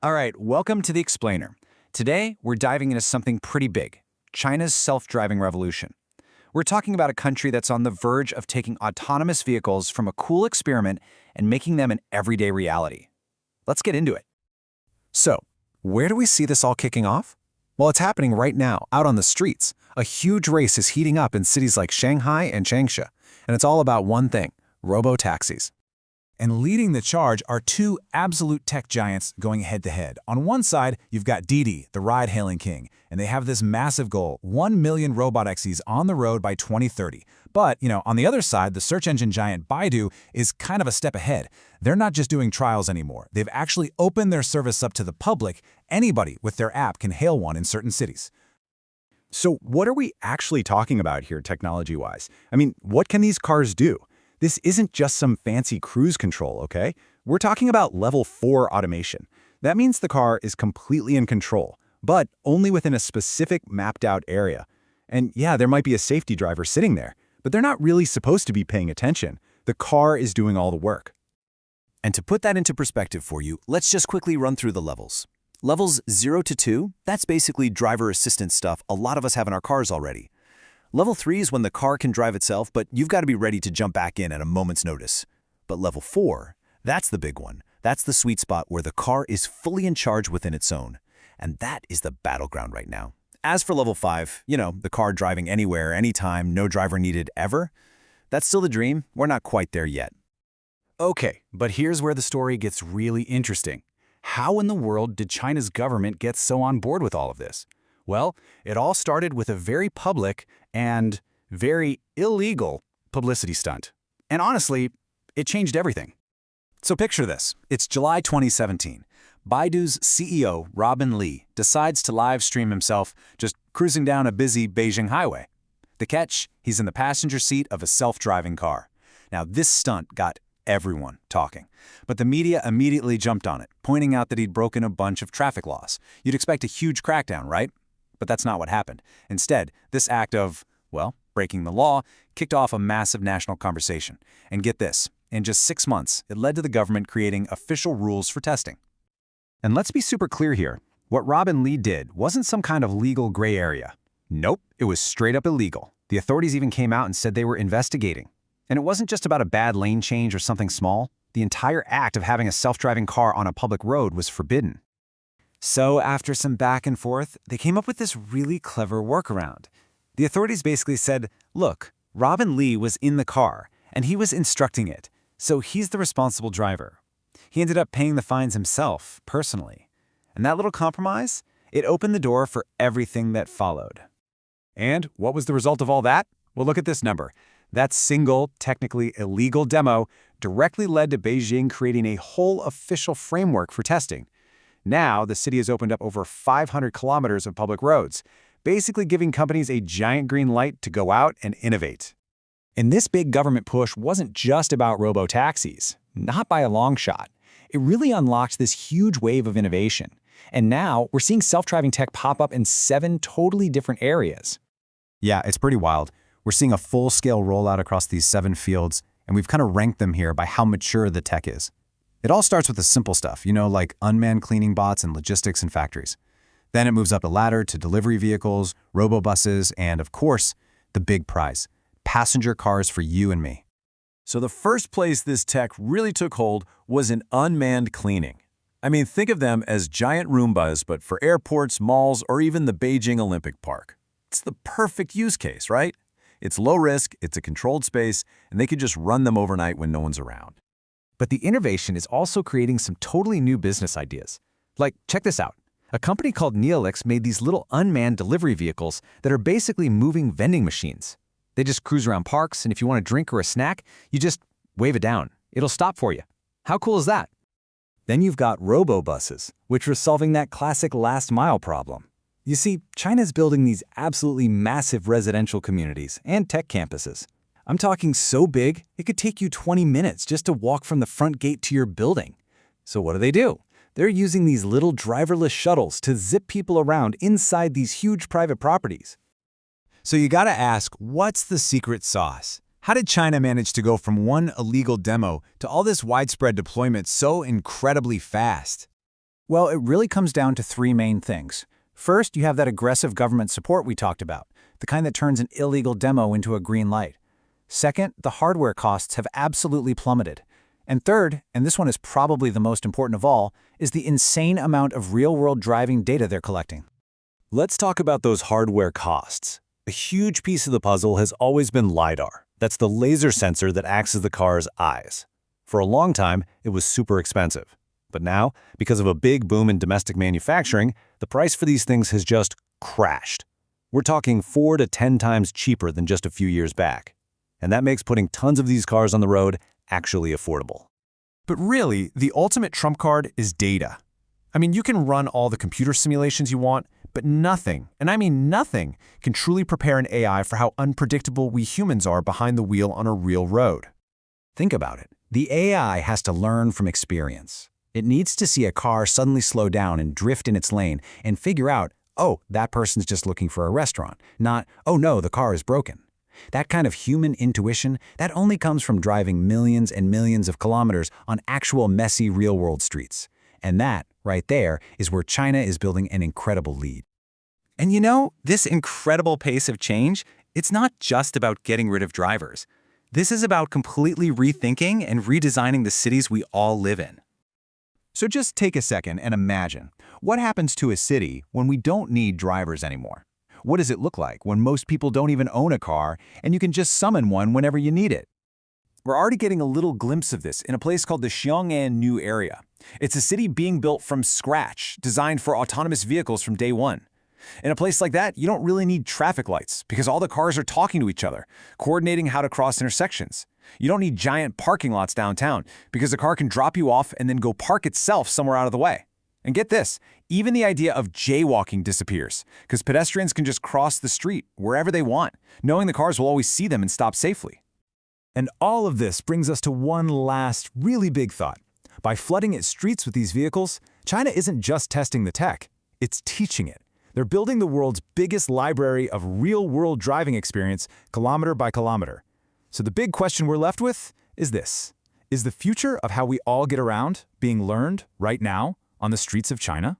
All right, welcome to The Explainer. Today, we're diving into something pretty big, China's self-driving revolution. We're talking about a country that's on the verge of taking autonomous vehicles from a cool experiment and making them an everyday reality. Let's get into it. So, where do we see this all kicking off? Well, it's happening right now, out on the streets. A huge race is heating up in cities like Shanghai and Changsha, and it's all about one thing, robotaxis. And leading the charge are two absolute tech giants going head-to-head. On one side, you've got Didi, the ride-hailing king, and they have this massive goal, 1 million robotaxis on the road by 2030. But, on the other side, the search engine giant Baidu is kind of a step ahead. They're not just doing trials anymore. They've actually opened their service up to the public. Anybody with their app can hail one in certain cities. So what are we actually talking about here technology-wise? I mean, what can these cars do? This isn't just some fancy cruise control, okay? We're talking about level 4 automation. That means the car is completely in control, but only within a specific mapped-out area. And yeah, there might be a safety driver sitting there, but they're not really supposed to be paying attention. The car is doing all the work. And to put that into perspective for you, let's just quickly run through the levels. Levels 0 to 2, that's basically driver assistance stuff a lot of us have in our cars already. Level 3 is when the car can drive itself, but you've got to be ready to jump back in at a moment's notice. But level 4, that's the big one. That's the sweet spot where the car is fully in charge within its own. And that is the battleground right now. As for level 5, the car driving anywhere, anytime, no driver needed ever, that's still the dream. We're not quite there yet. Okay, but here's where the story gets really interesting. How in the world did China's government get so on board with all of this? Well, it all started with a very public and very illegal publicity stunt. And honestly, it changed everything. So picture this. It's July 2017. Baidu's CEO, Robin Li, decides to live stream himself just cruising down a busy Beijing highway. The catch? He's in the passenger seat of a self-driving car. Now, this stunt got everyone talking. But the media immediately jumped on it, pointing out that he'd broken a bunch of traffic laws. You'd expect a huge crackdown, right? But that's not what happened. Instead, this act of, breaking the law kicked off a massive national conversation. And get this, in just 6 months, it led to the government creating official rules for testing. And let's be super clear here. What Robin Li did wasn't some kind of legal gray area. Nope, it was straight up illegal. The authorities even came out and said they were investigating. And it wasn't just about a bad lane change or something small. The entire act of having a self-driving car on a public road was forbidden. So after some back and forth, they came up with this really clever workaround. The authorities basically said, look, Robin Li was in the car, and he was instructing it, so he's the responsible driver. He ended up paying the fines himself, personally. And that little compromise, it opened the door for everything that followed. And what was the result of all that? Well, look at this number. That single, technically illegal demo directly led to Beijing creating a whole official framework for testing. Now, the city has opened up over 500 kilometers of public roads, basically giving companies a giant green light to go out and innovate. And this big government push wasn't just about robotaxis, not by a long shot. It really unlocked this huge wave of innovation. And now, we're seeing self-driving tech pop up in 7 totally different areas. Yeah, it's pretty wild. We're seeing a full-scale rollout across these 7 fields, and we've kind of ranked them here by how mature the tech is. It all starts with the simple stuff, like unmanned cleaning bots and logistics in factories. Then it moves up the ladder to delivery vehicles, robo-buses, and of course, the big prize, passenger cars for you and me. So the first place this tech really took hold was in unmanned cleaning. I mean, think of them as giant Roombas, but for airports, malls, or even the Beijing Olympic Park. It's the perfect use case, right? It's low risk, it's a controlled space, and they could just run them overnight when no one's around. But the innovation is also creating some totally new business ideas. Like, check this out. A company called Neolix made these little unmanned delivery vehicles that are basically moving vending machines. They just cruise around parks, and if you want a drink or a snack, you just wave it down. It'll stop for you. How cool is that? Then you've got robo-buses, which are solving that classic last-mile problem. You see, China's building these absolutely massive residential communities and tech campuses. I'm talking so big, it could take you 20 minutes just to walk from the front gate to your building. So what do? They're using these little driverless shuttles to zip people around inside these huge private properties. So you gotta ask, what's the secret sauce? How did China manage to go from one illegal demo to all this widespread deployment so incredibly fast? Well, it really comes down to three main things. First, you have that aggressive government support we talked about, the kind that turns an illegal demo into a green light. Second, the hardware costs have absolutely plummeted. And third, and this one is probably the most important of all, is the insane amount of real-world driving data they're collecting. Let's talk about those hardware costs. A huge piece of the puzzle has always been LiDAR. That's the laser sensor that acts as the car's eyes. For a long time, it was super expensive. But now, because of a big boom in domestic manufacturing, the price for these things has just crashed. We're talking 4 to 10 times cheaper than just a few years back. And that makes putting tons of these cars on the road actually affordable. But really, the ultimate trump card is data. I mean, you can run all the computer simulations you want, but nothing, and I mean nothing, can truly prepare an AI for how unpredictable we humans are behind the wheel on a real road. Think about it. The AI has to learn from experience. It needs to see a car suddenly slow down and drift in its lane and figure out, oh, that person's just looking for a restaurant, not, oh no, the car is broken. That kind of human intuition, that only comes from driving millions and millions of kilometers on actual messy real-world streets. And that, right there, is where China is building an incredible lead. And you know, this incredible pace of change, it's not just about getting rid of drivers. This is about completely rethinking and redesigning the cities we all live in. So just take a second and imagine, what happens to a city when we don't need drivers anymore? What does it look like when most people don't even own a car and you can just summon one whenever you need it? We're already getting a little glimpse of this in a place called the Xiong'an New Area. It's a city being built from scratch, designed for autonomous vehicles from day one. In a place like that, you don't really need traffic lights because all the cars are talking to each other, coordinating how to cross intersections. You don't need giant parking lots downtown because the car can drop you off and then go park itself somewhere out of the way. And get this, even the idea of jaywalking disappears because pedestrians can just cross the street wherever they want, knowing the cars will always see them and stop safely. And all of this brings us to one last, really big thought. By flooding its streets with these vehicles, China isn't just testing the tech, it's teaching it. They're building the world's biggest library of real-world driving experience, kilometer by kilometer. So the big question we're left with is this. Is the future of how we all get around being learned right now on the streets of China?